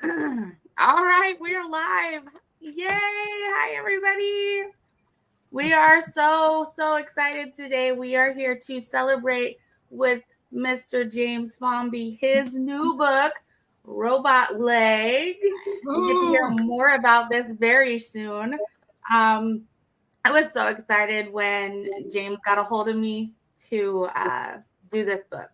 All right, we're live. Yay! Hi, everybody. We are so excited today. We are here to celebrate with Mr. James Fomby, his new book, Robot Leg. We'll get to hear more about this very soon. I was so excited when James got a hold of me to do this book.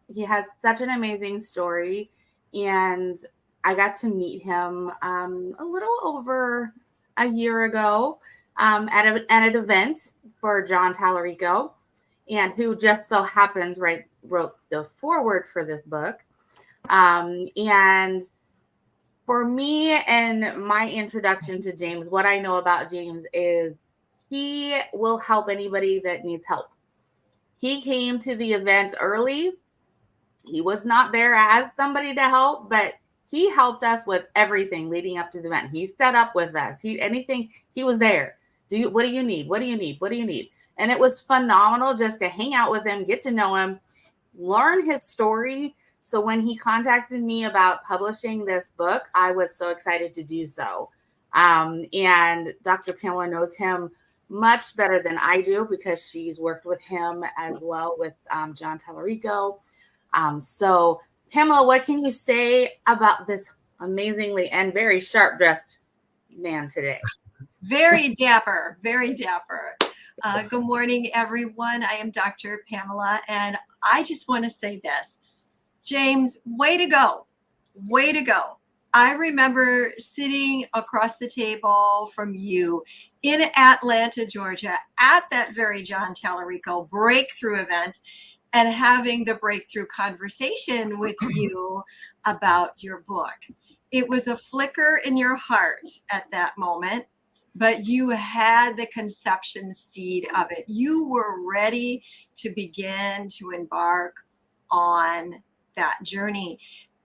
He has such an amazing story, and I got to meet him a little over a year ago at an event for John Tallarico, and who just so happens wrote the foreword for this book. And for me and my introduction to James, what I know about James is he will help anybody that needs help. He came to the event early. He was not there as somebody to help, but he helped us with everything leading up to the event. He set up with us. He was there. What do you need? What do you need? What do you need? And it was phenomenal just to hang out with him, get to know him, learn his story. So when he contacted me about publishing this book, I was so excited to do so. And Dr. Pamela knows him much better than I do because she's worked with him as well with John Tallarico. So Pamela, what can you say about this amazingly and very sharp dressed man today? Very dapper, very dapper. Good morning, everyone. I am Dr. Pamela, and I just want to say this. James, way to go. Way to go. I remember sitting across the table from you in Atlanta, Georgia, at that very John Tallarico breakthrough event and having the breakthrough conversation with you about your book. It was a flicker in your heart at that moment, but you had the conception seed of it. You were ready to begin to embark on that journey.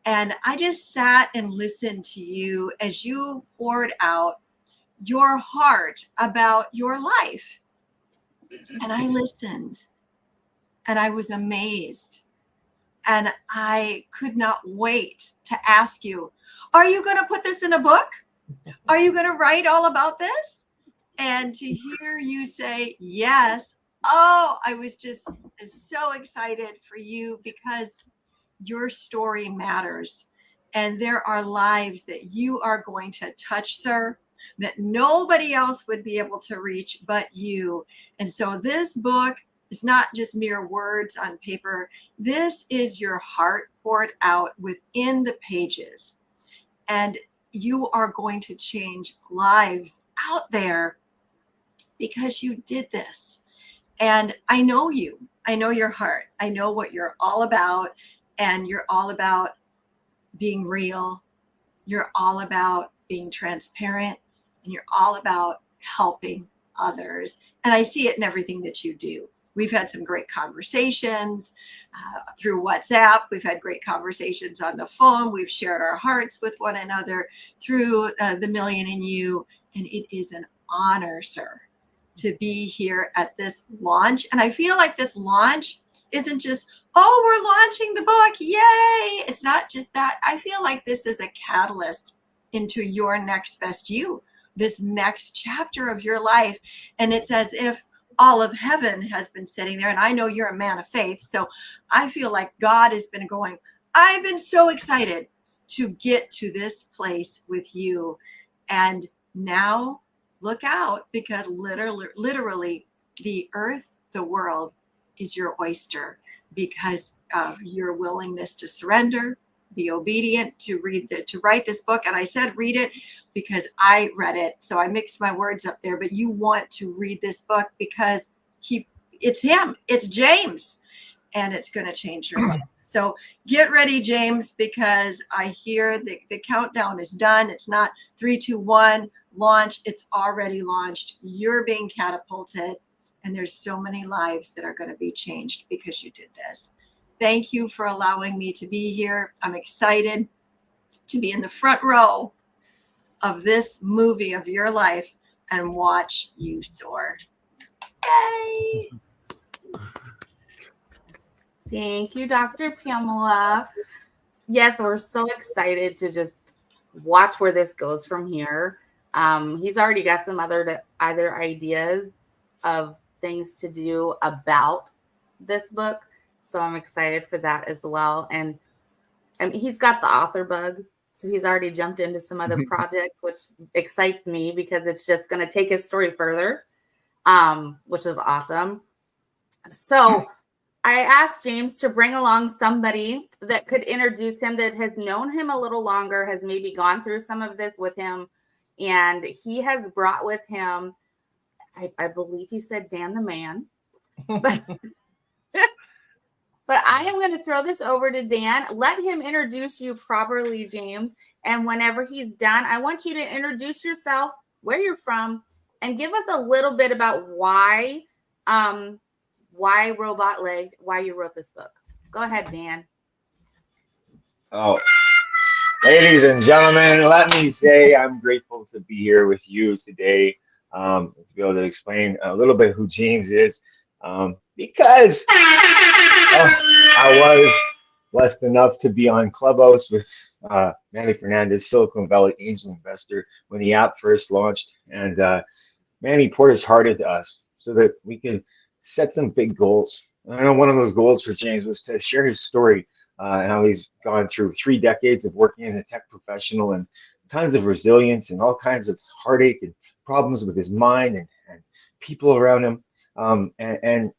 And I just sat and listened to you as you poured out your heart about your life. And I listened and I was amazed. And I could not wait to ask you, are you going to put this in a book? Are you going to write all about this? And to hear you say yes, oh, I was just so excited for you because your story matters. And there are lives that you are going to touch, sir, that nobody else would be able to reach but you. And so this book is not just mere words on paper. This is your heart poured out within the pages. And you are going to change lives out there because you did this. And I know you. I know your heart. I know what you're all about. And you're all about being real. You're all about being transparent. And you're all about helping others. And I see it in everything that you do. We've had some great conversations through WhatsApp. We've had great conversations on the phone. We've shared our hearts with one another through the Million in You. And it is an honor, sir, to be here at this launch. And I feel like this launch isn't just, oh, we're launching the book. Yay. It's not just that. I feel like this is a catalyst into your next best you, this next chapter of your life. And it's as if all of heaven has been sitting there. And I know you're a man of faith. So I feel like God has been going, I've been so excited to get to this place with you. And now look out, because literally the earth, the world is your oyster because of your willingness to surrender, be obedient, to write this book. And I said, read it because I read it. So I mixed my words up there, but you want to read this book because it's him, it's James, and it's going to change your life. So get ready, James, because I hear the countdown is done. It's not 3, 2, 1, launch. It's already launched. You're being catapulted. And there's so many lives that are going to be changed because you did this. Thank you for allowing me to be here. I'm excited to be in the front row of this movie of your life and watch you soar. Yay! Thank you, Dr. Pamela. Yes, we're so excited to just watch where this goes from here. He's already got some other ideas of things to do about this book, so I'm excited for that as well. And he's got the author bug, so he's already jumped into some other projects, which excites me because it's just going to take his story further, which is awesome. So I asked James to bring along somebody that could introduce him, that has known him a little longer, has maybe gone through some of this with him. And he has brought with him, I believe he said Dan the Man. But I am going to throw this over to Dan. Let him introduce you properly, James. And whenever he's done, I want you to introduce yourself, where you're from, and give us a little bit about why Robot Leg, why you wrote this book. Go ahead, Dan. Oh, ladies and gentlemen, let me say I'm grateful to be here with you today, to be able to explain a little bit who James is, because I was blessed enough to be on Clubhouse with Manny Fernandez, Silicon Valley angel investor, when the app first launched, and Manny poured his heart into us so that we could set some big goals. And I know one of those goals for James was to share his story, and how he's gone through 3 decades of working in the tech professional and tons of resilience and all kinds of heartache and problems with his mind and people around him. And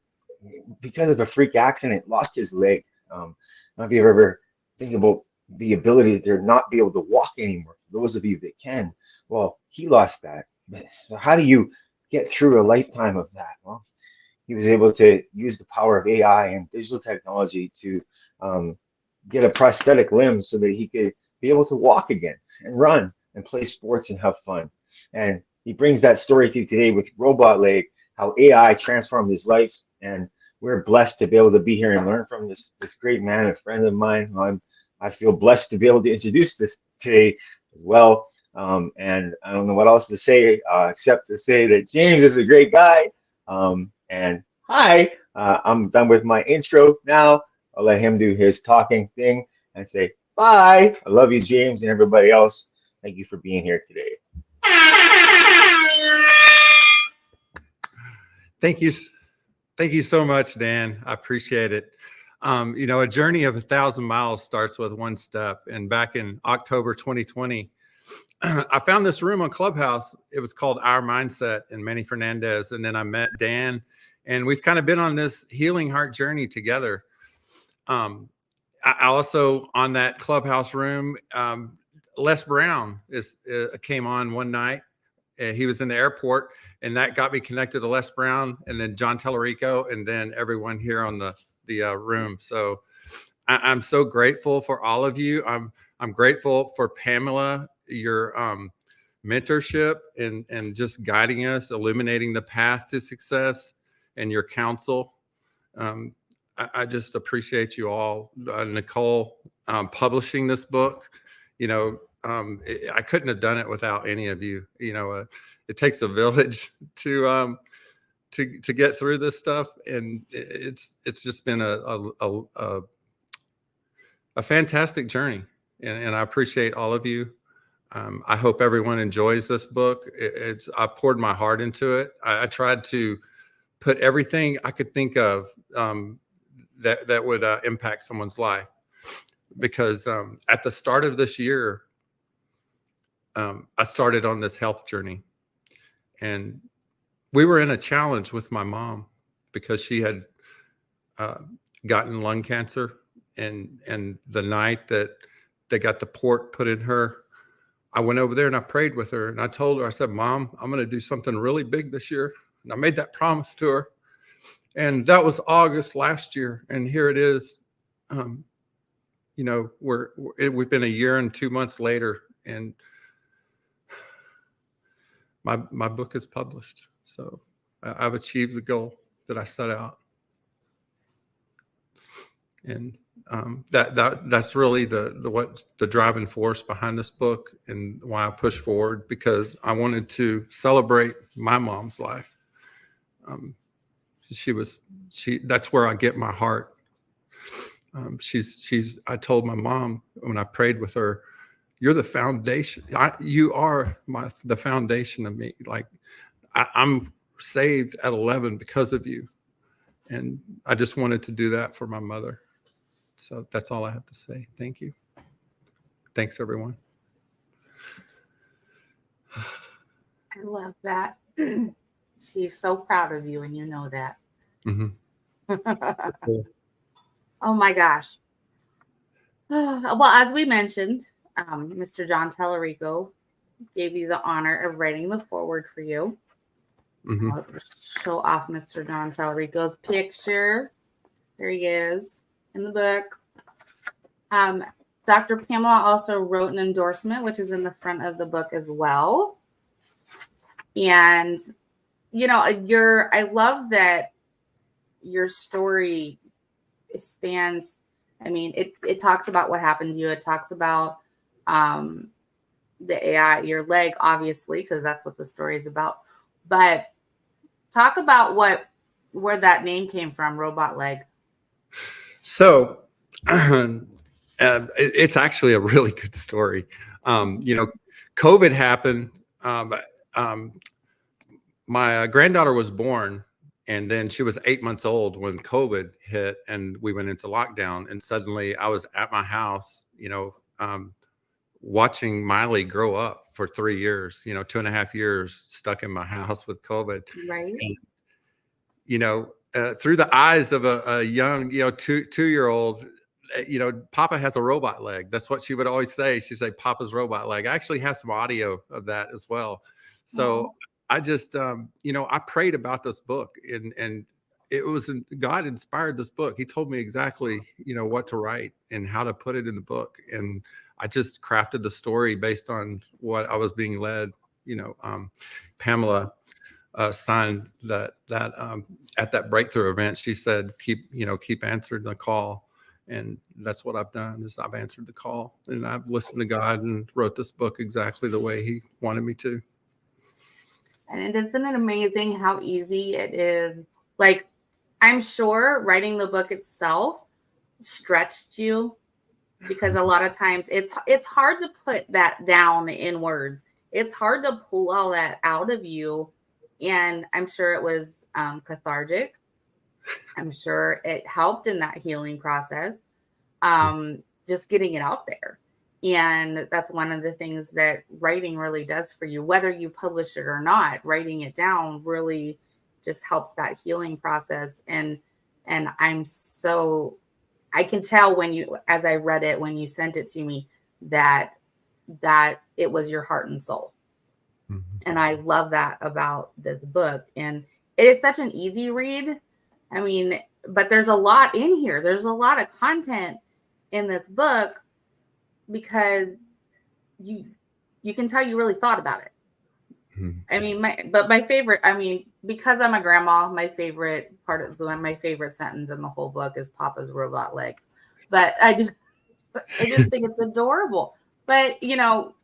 because of a freak accident, lost his leg. I don't know if you've ever think about the ability to not be able to walk anymore. For those of you that can, well, he lost that. So how do you get through a lifetime of that? Well, he was able to use the power of AI and digital technology to get a prosthetic limb so that he could be able to walk again and run and play sports and have fun. And he brings that story to you today with Robot Leg, how AI transformed his life. And we're blessed to be able to be here and learn from this great man, a friend of mine. I feel blessed to be able to introduce this today as well. And I don't know what else to say except to say that James is a great guy. And hi, I'm done with my intro now. I'll let him do his talking thing and say bye. I love you, James, and everybody else. Thank you for being here today. Thank you. Thank you so much, Dan. I appreciate it. A journey of 1,000 miles starts with one step. And back in October 2020, I found this room on Clubhouse. It was called Our Mindset and Manny Fernandez. And then I met Dan, and we've kind of been on this healing heart journey together. I also, on that Clubhouse room, Les Brown came on one night. He was in the airport, and that got me connected to Les Brown, and then John Tellerico, and then everyone here on the room. So I'm so grateful for all of you. I'm grateful for Pamela, your mentorship and just guiding us, illuminating the path to success, and your counsel. I just appreciate you all. Nicole, publishing this book, I couldn't have done it without any of you. It takes a village to get through this stuff, and it's just been a fantastic journey, and I appreciate all of you. I hope everyone enjoys this book. I poured my heart into it. I tried to put everything I could think of that would impact someone's life, because at the start of this year, I started on this health journey, and we were in a challenge with my mom because she had gotten lung cancer, and the night that they got the port put in her, I went over there and I prayed with her, and I told her, I said, Mom, I'm going to do something really big this year. And I made that promise to her. And that was August last year. And here it is. We've been a year and 2 months later, and my book is published. So I've achieved the goal that I set out. And that's really what's the driving force behind this book, and why I push forward, because I wanted to celebrate my mom's life. That's where I get my heart. I told my mom when I prayed with her, you're the foundation. You are the foundation of me. Like I'm saved at 11 because of you. And I just wanted to do that for my mother. So that's all I have to say. Thank you. Thanks, everyone. I love that. She's so proud of you, and you know that. Mm-hmm. Oh my gosh. Well, as we mentioned, Mr. John Tellerico gave you the honor of writing the foreword for you. Mm-hmm. I'll show off Mr. John Tellerico's picture. There he is in the book. Dr. Pamela also wrote an endorsement, which is in the front of the book as well. And, you know, I love that your story spans. I mean, it talks about what happened to you. It talks about the AI, your leg, obviously, because that's what the story is about. But talk about where that name came from, robot leg. So it's actually a really good story. You know, COVID happened. My granddaughter was born, and then she was 8 months old when COVID hit and we went into lockdown. And suddenly I was at my house, you know, watching Miley grow up for 3 years, you know, 2.5 years stuck in my house with COVID. Right. And, you know, through the eyes of a young, you know, two-year-old, you know, Papa has a robot leg. That's what she would always say. She'd say, Papa's robot leg. I actually have some audio of that as well. So I just, you know, I prayed about this book, and it was God inspired this book. He told me exactly, you know, what to write and how to put it in the book. And I just crafted the story based on what I was being led. You know, Pamela signed that at that breakthrough event. She said, keep answering the call. And that's what I've done, is I've answered the call, and I've listened to God and wrote this book exactly the way he wanted me to. And isn't it amazing how easy it is? Like, I'm sure writing the book itself stretched you, because a lot of times it's hard to put that down in words. It's hard to pull all that out of you. And I'm sure it was cathartic. I'm sure it helped in that healing process, just getting it out there. And that's one of the things that writing really does for you, whether you publish it or not. Writing it down really just helps that healing process. And I can tell as I read it, when you sent it to me, that it was your heart and soul. Mm-hmm. And I love that about this book. And it is such an easy read. I mean, but there's a lot in here. There's a lot of content in this book, because you can tell you really thought about it. Mm-hmm. I mean, my favorite, I mean, because I'm a grandma, my favorite sentence in the whole book is Papa's robot leg. But I just think it's adorable. But, you know,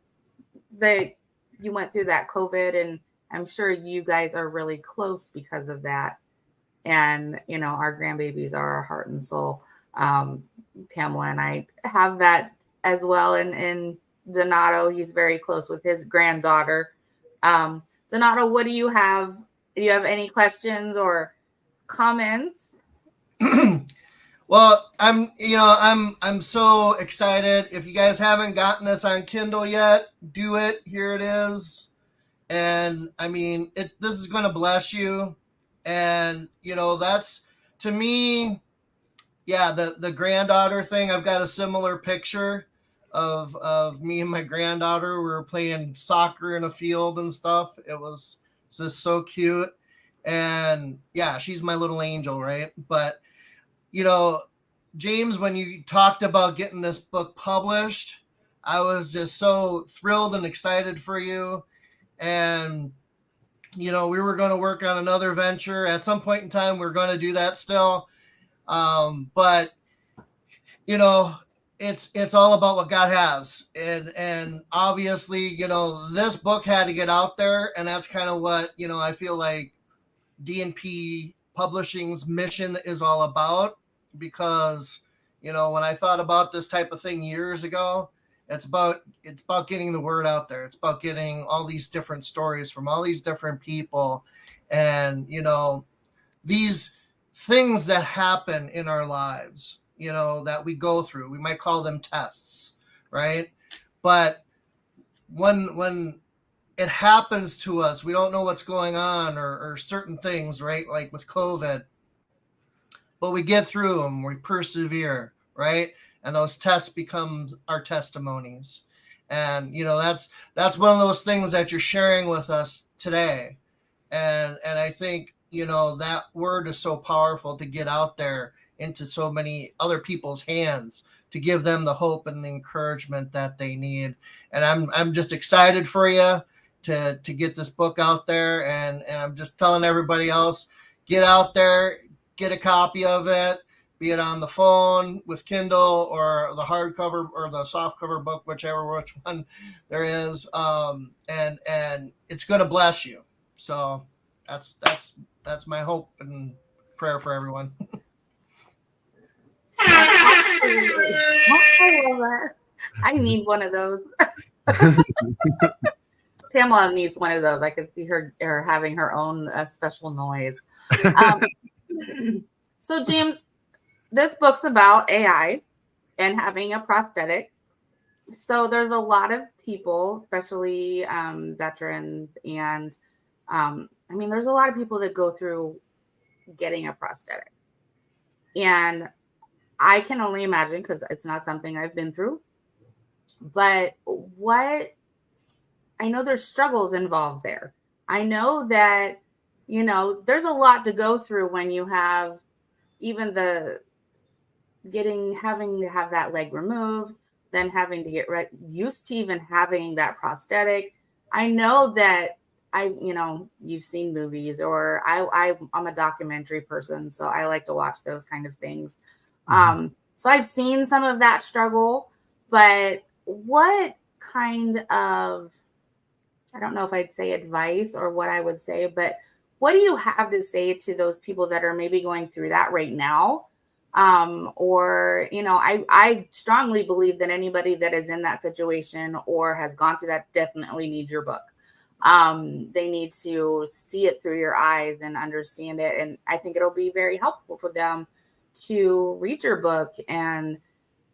you went through that COVID, and I'm sure you guys are really close because of that. And, you know, our grandbabies are our heart and soul. Pamela and I have that as well. And Donato, he's very close with his granddaughter. Donato, what do you have? Do you have any questions or comments? Well, I'm so excited. If you guys haven't gotten this on Kindle yet, do it. Here it is. And I mean, this is going to bless you. And, you know, that's, to me, yeah, the granddaughter thing. I've got a similar picture of me and my granddaughter. We were playing soccer in a field and stuff. It was just so cute. And yeah, she's my little angel, right? But, you know, James, when you talked about getting this book published, I was just so thrilled and excited for you. And, you know, we were going to work on another venture at some point in time. We're going to do that still. But, you know, it's all about what God has. And obviously, you know, this book had to get out there. And that's kind of what, you know, I feel like D&P Publishing's mission is all about, because, You know, when I thought about this type of thing years ago, it's about getting the word out there. It's about getting all these different stories from all these different people, and you know, these things that happen in our lives, you know, that we go through. We might call them tests, right? But when it happens to us, we don't know what's going on, or certain things, right? Like with COVID, but we get through them, we persevere, right? And those tests become our testimonies. And you know, that's one of those things that you're sharing with us today. And I think, you know, that word is so powerful to get out there into so many other people's hands, to give them the hope and the encouragement that they need. And I'm just excited for you to get this book out there, and I'm just telling everybody else, get out there, get a copy of it, be it on the phone with Kindle or the hardcover or the softcover book, which one there is. And it's going to bless you. So that's my hope and prayer for everyone. I need one of those. Pamela needs one of those. I could see her having her own special noise. So James, this book's about AI and having a prosthetic. So there's a lot of people, especially veterans, and I mean, there's a lot of people that go through getting a prosthetic. And I can only imagine, because it's not something I've been through, but I know there's struggles involved there. I know that, you know, there's a lot to go through when you have even having to have that leg removed, then having to get used to even having that prosthetic. I know that you've seen movies, or I'm a documentary person, so I like to watch those kind of things. Mm-hmm. So I've seen some of that struggle, but what kind of, I don't know if I'd say advice or what I would say, but what do you have to say to those people that are maybe going through that right now? Or, you know, I strongly believe that anybody that is in that situation or has gone through that definitely needs your book. They need to see it through your eyes and understand it. And I think it'll be very helpful for them to read your book and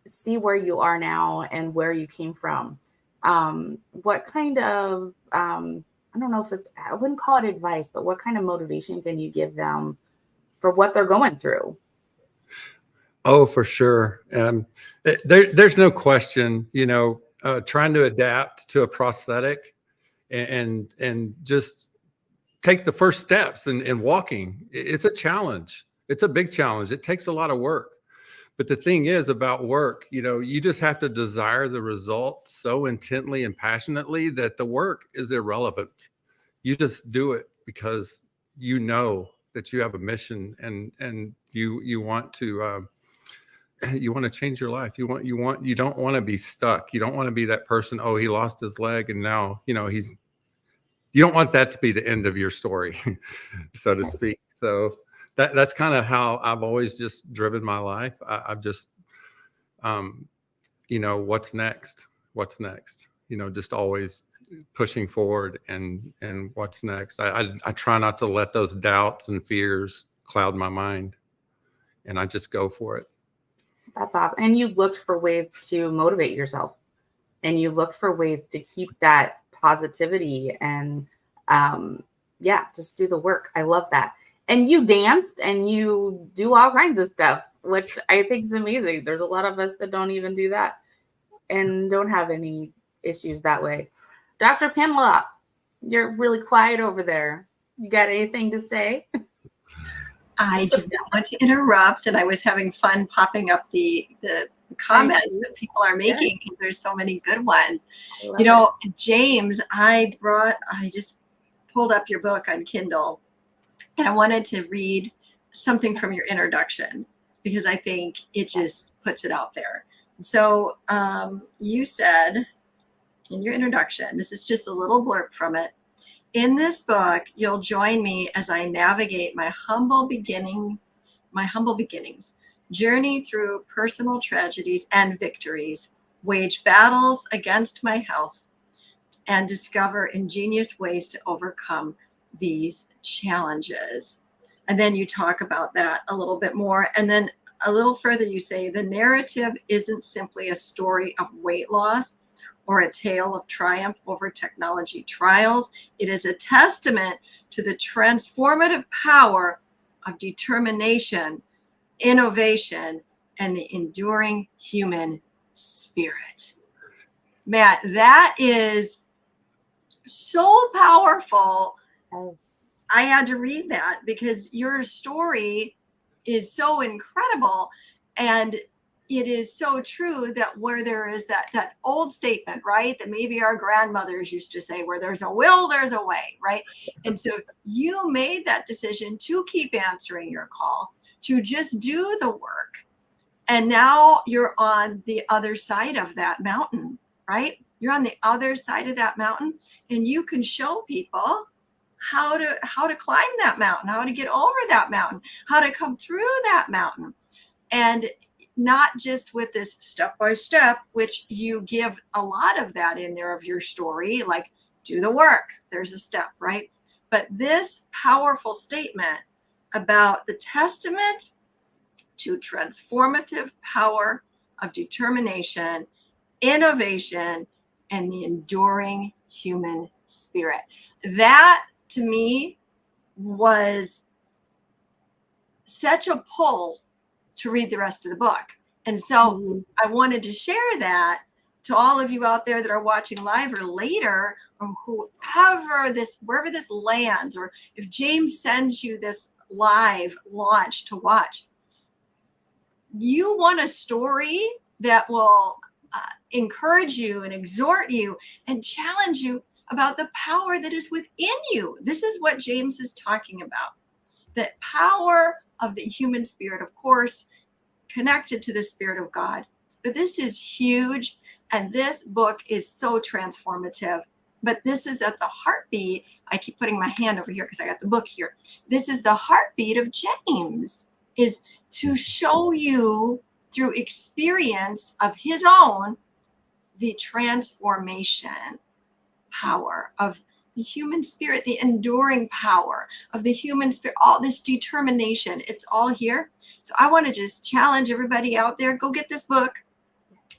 see where you are now and where you came from. What kind of, I don't know if I wouldn't call it advice, but what kind of motivation can you give them for what they're going through? Oh, for sure. There's no question, you know, trying to adapt to a prosthetic and just take the first steps in walking. It's a challenge. It's a big challenge. It takes a lot of work. But the thing is about work, you know, you just have to desire the result so intently and passionately that the work is irrelevant. You just do it because you know that you have a mission, and you want to change your life. You don't want to be stuck. You don't want to be that person, oh, he lost his leg and now, you know, you don't want that to be the end of your story, so to speak. So that's kind of how I've always just driven my life. I've just, you know, what's next? You know, just always pushing forward and what's next. I try not to let those doubts and fears cloud my mind, and I just go for it. That's awesome. And you looked for ways to motivate yourself, and you looked for ways to keep that positivity and, just do the work. I love that. And you danced and you do all kinds of stuff, which I think is amazing. There's a lot of us that don't even do that and don't have any issues that way. Dr. Pamela, you're really quiet over there. You got anything to say? I did not want to interrupt, and I was having fun popping up the comments that people are making, because there's so many good ones. You know, James, I just pulled up your book on Kindle, and I wanted to read something from your introduction, because I think it just puts it out there. So you said in your introduction, this is just a little blurb from it. In this book, you'll join me as I navigate my humble beginnings journey through personal tragedies and victories, wage battles against my health, and discover ingenious ways to overcome these challenges. And then you talk about that a little bit more. And then a little further, you say the narrative isn't simply a story of weight loss or a tale of triumph over technology trials. It is a testament to the transformative power of determination, innovation, and the enduring human spirit. Matt, that is so powerful. Yes. I had to read that because your story is so incredible, and it is so true that where there is that old statement, right, that maybe our grandmothers used to say, where there's a will, there's a way, right? And so you made that decision to keep answering your call, to just do the work. And now you're on the other side of that mountain, right? You're on the other side of that mountain, and you can show people how to climb that mountain, how to get over that mountain, how to come through that mountain. And not just with this step by step, which you give a lot of that in there of your story, like do the work, there's a step, right? But this powerful statement about the testament to transformative power of determination, innovation, and the enduring human spirit. That to me was such a pull to read the rest of the book. And so I wanted to share that to all of you out there that are watching live or later, or wherever this lands, or if James sends you this live launch to watch, you want a story that will encourage you and exhort you and challenge you about the power that is within you. This is what James is talking about. The power of the human spirit, of course, connected to the Spirit of God. But this is huge, and this book is so transformative. But this is at the heartbeat. I keep putting my hand over here because I got the book here. This is the heartbeat of James, is to show you through experience of his own the transformation power of the human spirit, the enduring power of the human spirit, all this determination. It's all here. So I want to just challenge everybody out there, go get this book.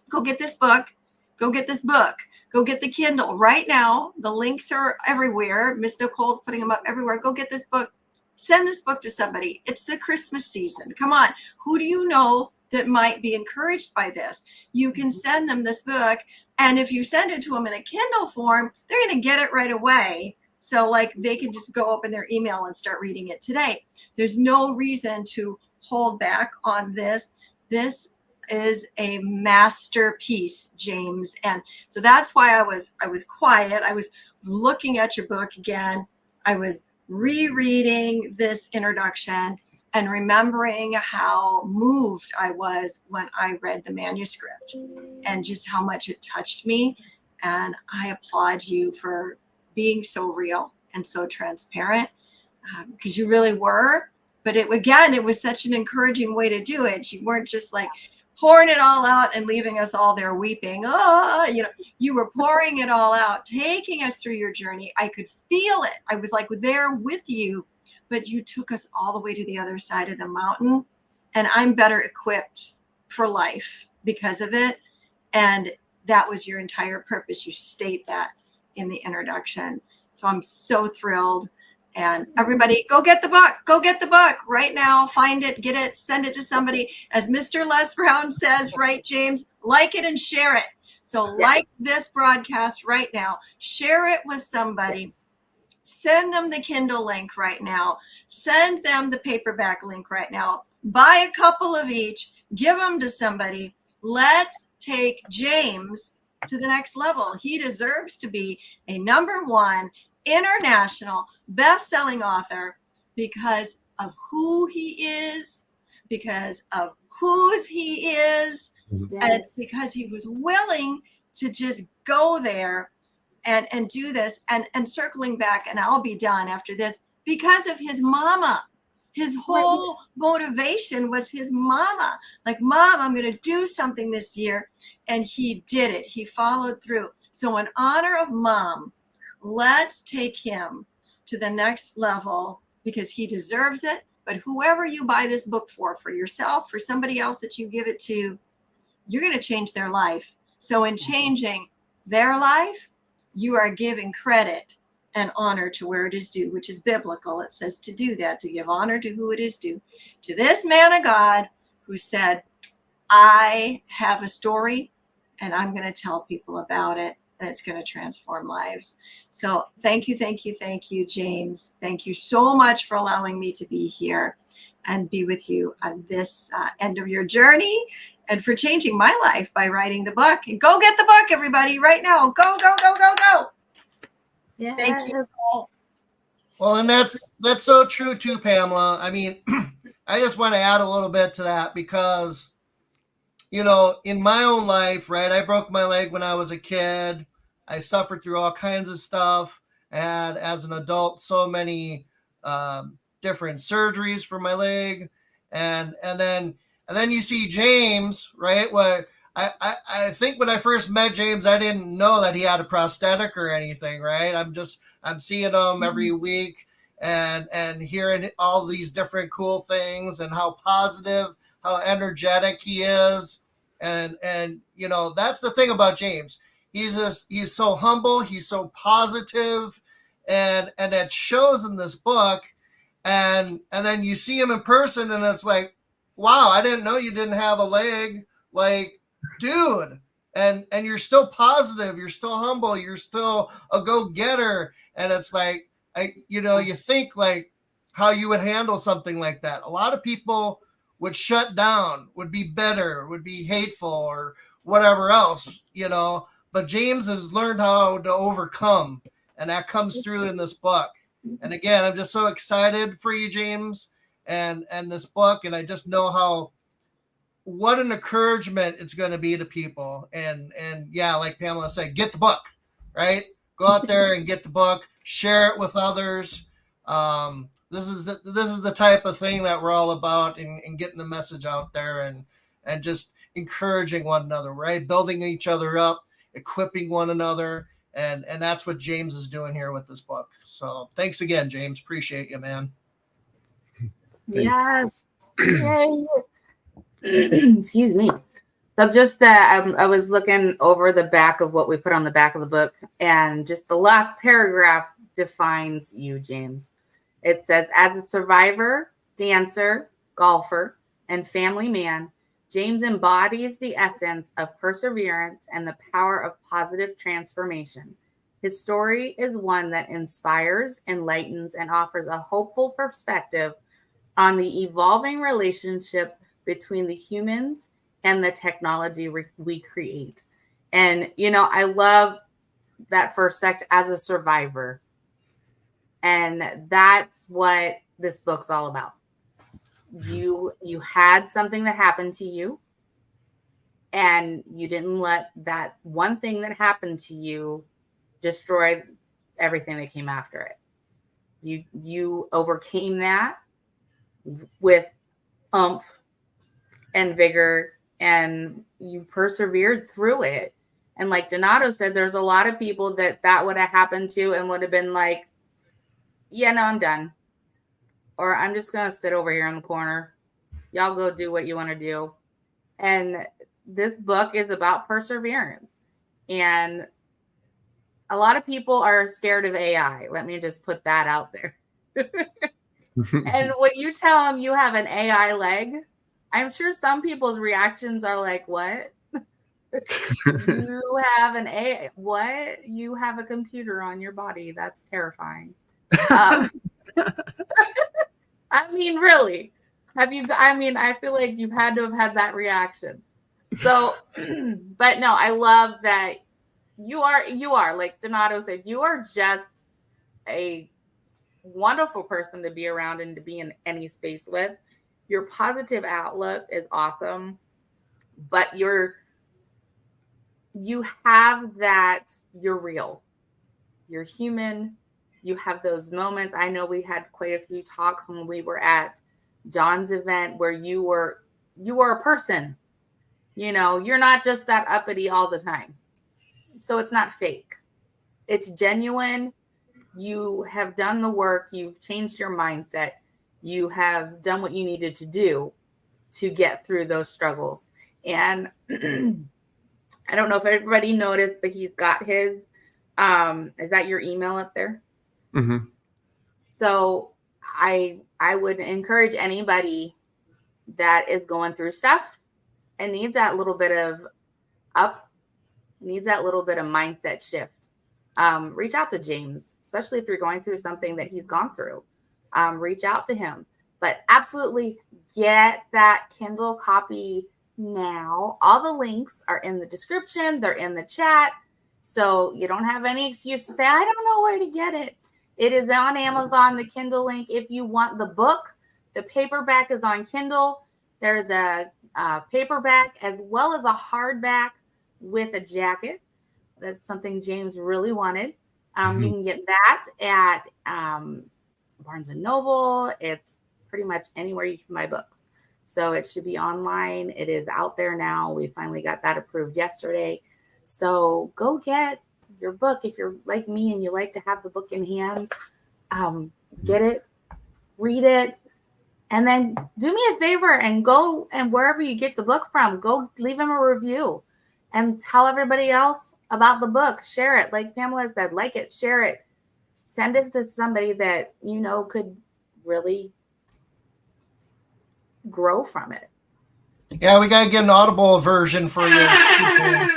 Go get this book. Go get this book. Go get the Kindle right now. The links are everywhere. Miss Nicole's putting them up everywhere. Go get this book. Send this book to somebody. It's the Christmas season. Come on. Who do you know that might be encouraged by this? You can send them this book. And if you send it to them in a Kindle form, they're going to get it right away. So like they can just go open their email and start reading it today. There's no reason to hold back on this. This is a masterpiece, James. And so that's why I was quiet. I was looking at your book again. I was rereading this introduction and remembering how moved I was when I read the manuscript and just how much it touched me. And I applaud you for being so real and so transparent, because you really were. But it was such an encouraging way to do it. You weren't just like pouring it all out and leaving us all there weeping. You were pouring it all out, taking us through your journey. I could feel it. I was like there with you. But you took us all the way to the other side of the mountain, and I'm better equipped for life because of it. And that was your entire purpose. You state that in the introduction. So I'm so thrilled. And everybody, go get the book. Go get the book right now. Find it, get it, send it to somebody. As Mr. Les Brown says, right, James? Like it and share it. So like this broadcast right now. Share it with somebody. Send them the Kindle link right now. Send them the paperback link right now. Buy a couple of each. Give them to somebody. Let's take James to the next level. He deserves to be a #1 international best-selling author because of who he is, because of whose he is, and because he was willing to just go there and do this. And circling back, and I'll be done after this, because of his mama His whole motivation was his mama. Like, Mom, I'm going to do something this year. And he did it. He followed through. So in honor of Mom, let's take him to the next level because he deserves it. But whoever you buy this book for yourself, for somebody else that you give it to, you're going to change their life. So in changing their life, you are giving credit and honor to where it is due, which is biblical. It says to do that, to give honor to who it is due. To this man of God who said, I have a story and I'm going to tell people about it, and it's going to transform lives. So thank you, James. Thank you so much for allowing me to be here and be with you on this end of your journey, and for changing my life by writing the book. And go get the book, everybody, right now. Go, go, go, go, go. Yeah. Thank you. Well, and that's so true too, Pamela. I mean, I just want to add a little bit to that because, you know, in my own life, right, I broke my leg when I was a kid. I suffered through all kinds of stuff. And as an adult, so many different surgeries for my leg. And then you see James, right? What I think when I first met James, I didn't know that he had a prosthetic or anything, right? I'm seeing him every week and hearing all these different cool things and how positive, how energetic he is. And you know, that's the thing about James. He's so humble, he's so positive, and that shows in this book. And then you see him in person and it's like, wow, I didn't know you didn't have a leg. Like, dude, and you're still positive, you're still humble, you're still a go-getter. And it's like, you think like how you would handle something like that. A lot of people would shut down, would be bitter, would be hateful, or whatever else, you know. But James has learned how to overcome, and that comes through in this book. And again, I'm just so excited for you, James, and this book. And I just know what an encouragement it's going to be to people. And yeah, like Pamela said, get the book, right? Go out there and get the book, share it with others. This is the type of thing that we're all about, in getting the message out there and just encouraging one another, right? Building each other up, equipping one another. And that's what James is doing here with this book. So thanks again, James. Appreciate you, man. Yes. Yay. Excuse me. So just that I was looking over the back of what we put on the back of the book, and just the last paragraph defines you, James. It says, as a survivor, dancer, golfer, and family man, James embodies the essence of perseverance and the power of positive transformation. His story is one that inspires, enlightens, and offers a hopeful perspective on the evolving relationship between the humans and the technology we create. And, you know, I love that first section, as a survivor. And that's what this book's all about. You had something that happened to you, and you didn't let that one thing that happened to you destroy everything that came after it. You overcame that with oomph and vigor, and you persevered through it. And like Donato said, there's a lot of people that would have happened to and would have been like, yeah, no, I'm done. Or I'm just going to sit over here in the corner. Y'all go do what you want to do. And this book is about perseverance. And a lot of people are scared of AI. Let me just put that out there. And when you tell them you have an AI leg, I'm sure some people's reactions are like, what? You have an AI? What? You have a computer on your body? That's terrifying. I mean, really, have you? I mean, I feel like you've had to have had that reaction. So, but no, I love that you are like Donato said, you are just a wonderful person to be around and to be in any space with. Your positive outlook is awesome, but you have that, you're real, you're human. You have those moments. I know we had quite a few talks when we were at John's event where you were a person. You know, you're not just that uppity all the time. So it's not fake. It's genuine. You have done the work. You've changed your mindset. You have done what you needed to do to get through those struggles. And I don't know if everybody noticed, but he's got his, is that your email up there? Mm-hmm. So I would encourage anybody that is going through stuff and needs that little bit of mindset shift. Reach out to James, especially if you're going through something that he's gone through. Reach out to him. But absolutely get that Kindle copy now. All the links are in the description. They're in the chat. So you don't have any excuse to say, I don't know where to get it. It is on Amazon, the Kindle link. If you want the book, the paperback is on Kindle. There's a paperback as well as a hardback with a jacket. That's something James really wanted. You can get that at Barnes & Noble. It's pretty much anywhere you can buy books. So it should be online. It is out there now. We finally got that approved yesterday. So go get your book. If you're like me and you like to have the book in hand, get it, read it, and then do me a favor and go, and wherever you get the book from, go leave him a review and tell everybody else about the book. Share it. Like Pamela said, like it, share it. Send it to somebody that you know could really grow from it. Yeah, we got to get an Audible version for you. Yes.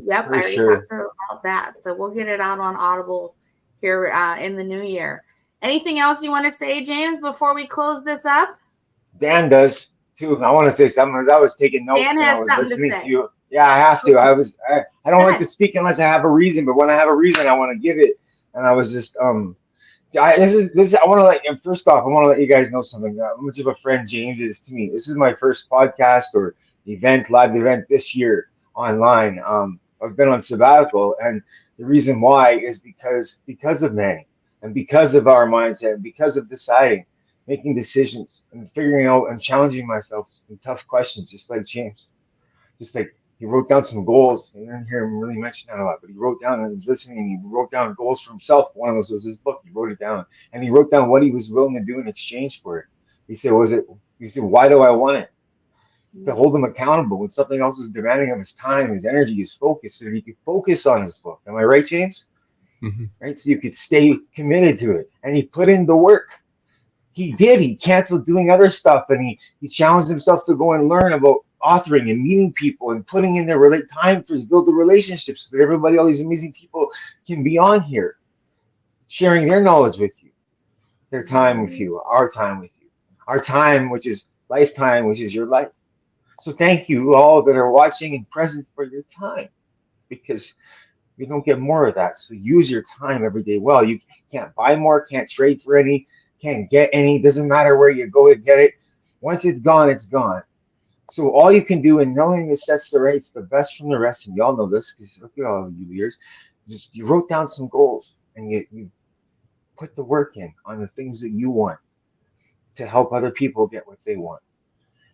Yep. I already sure. talked to her about that. So we'll get it out on Audible here in the new year. Anything else you want to say, James, before we close this up? Dan does too. I want to say something. As I was taking notes Dan and I has was something to listening say. to you. Yeah, I have to. I don't Go like ahead. to speak unless I have a reason, but when I have a reason, I want to give it. And I was just I want to let you, first off, I want to let you guys know something. How much of a friend James is to me. This is my first podcast or live event this year online. I've been on sabbatical, and the reason why is because of Manny and because of our mindset and because of deciding, making decisions and figuring out and challenging myself with tough questions, just like James. Just like he wrote down some goals. I didn't hear him really mention that a lot, but he wrote down and he was listening and he wrote down goals for himself. One of those was his book. He wrote it down and he wrote down what he was willing to do in exchange for it. He said, why do I want it? To hold him accountable when something else was demanding of his time, his energy, his focus, so that he could focus on his book. Am I right, James? Mm-hmm. Right? So you could stay committed to it. And he put in the work. He did. He canceled doing other stuff and he challenged himself to go and learn about authoring and meeting people and putting in their time to build the relationships so that everybody, all these amazing people can be on here, sharing their knowledge with you, their time with you, our time with you, our time, which is lifetime, which is your life. So thank you all that are watching and present for your time, because we don't get more of that. So use your time every day well. You can't buy more, can't trade for any, can't get any. Doesn't matter where you go to get it. Once it's gone, it's gone. So all you can do in knowing this sets the rates the best from the rest, and y'all know this because look at all of you years, just you wrote down some goals and you put the work in on the things that you want to help other people get what they want.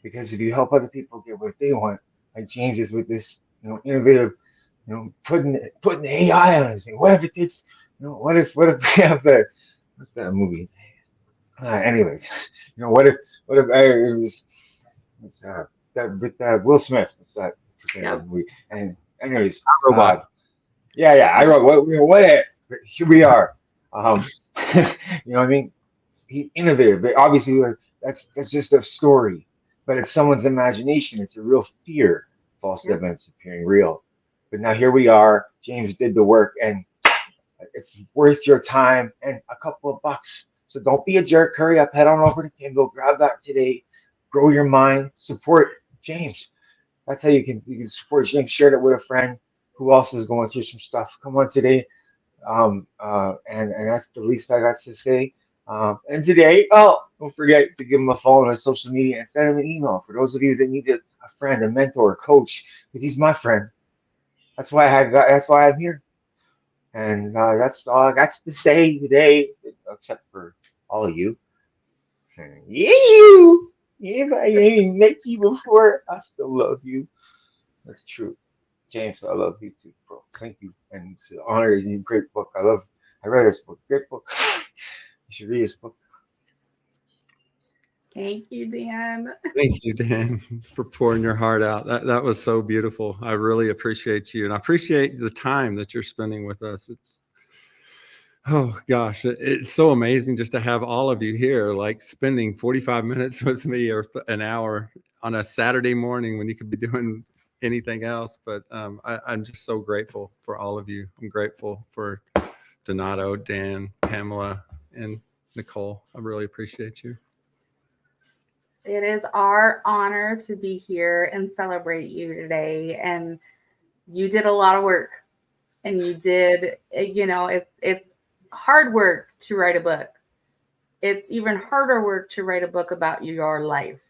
Because if you help other people get what they want, like James is with this, innovative, putting the AI on it. What if it takes, what if we have the, what's that movie? Anyways, what if it was, that with Will Smith? It's that movie. And anyways, Robot. I wrote what if? But here we are. You know what I mean? He innovative, but obviously that's just a story. But it's someone's imagination. It's a real fear. False evidence appearing real. But now here we are. James did the work, and it's worth your time and a couple of bucks. So don't be a jerk. Hurry up. Head on over to Kindle. Grab that today. Grow your mind. Support James. That's how you can support James. Share it with a friend who also is going through some stuff. Come on today. And that's the least I got to say. And today, don't forget to give him a follow on social media and send him an email. For those of you that need a friend, a mentor, a coach, because he's my friend. That's why I'm here. And that's all I got to say today, except for all of you. Yeah, you. If I ain't met you before, I still love you. That's true. James, I love you too, bro. Thank you. And it's an honor. You great book. I read this book. Great book. You should read this book. Thank you, Dan. Thank you, Dan, for pouring your heart out. That was so beautiful. I really appreciate you, and I appreciate the time that you're spending with us. It's oh gosh, it's so amazing just to have all of you here, like spending 45 minutes with me or an hour on a Saturday morning when you could be doing anything else. But I'm just so grateful for all of you. I'm grateful for Donato, Dan, Pamela, and Nicole. I really appreciate you. It is our honor to be here and celebrate you today. And you did a lot of work. And you did, it's hard work to write a book. It's even harder work to write a book about your life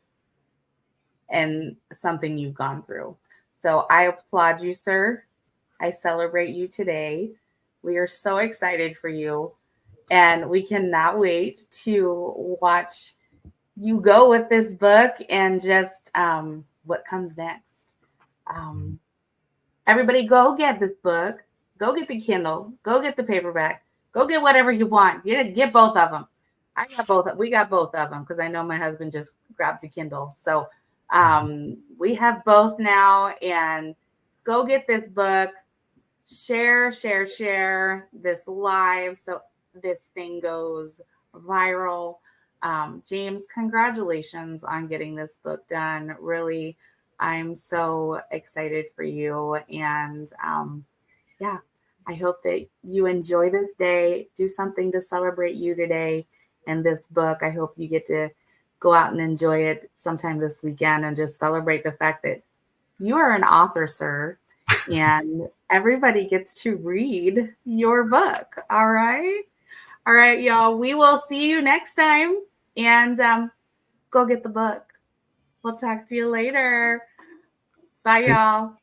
and something you've gone through. So I applaud you, sir. I celebrate you today. We are so excited for you. And we cannot wait to watch you go with this book and just what comes next. Everybody go get this book. Go get the Kindle. Go get the paperback. Go get whatever you want. Get both of them. We got both of them because I know my husband just grabbed the Kindle. So we have both now. And go get this book. Share this live so this thing goes viral. James, congratulations on getting this book done. Really, I'm so excited for you. And yeah, I hope that you enjoy this day. Do something to celebrate you today and this book. I hope you get to go out and enjoy it sometime this weekend and just celebrate the fact that you are an author, sir. And everybody gets to read your book. All right. All right, y'all. We will see you next time. And go get the book. We'll talk to you later. Bye, y'all.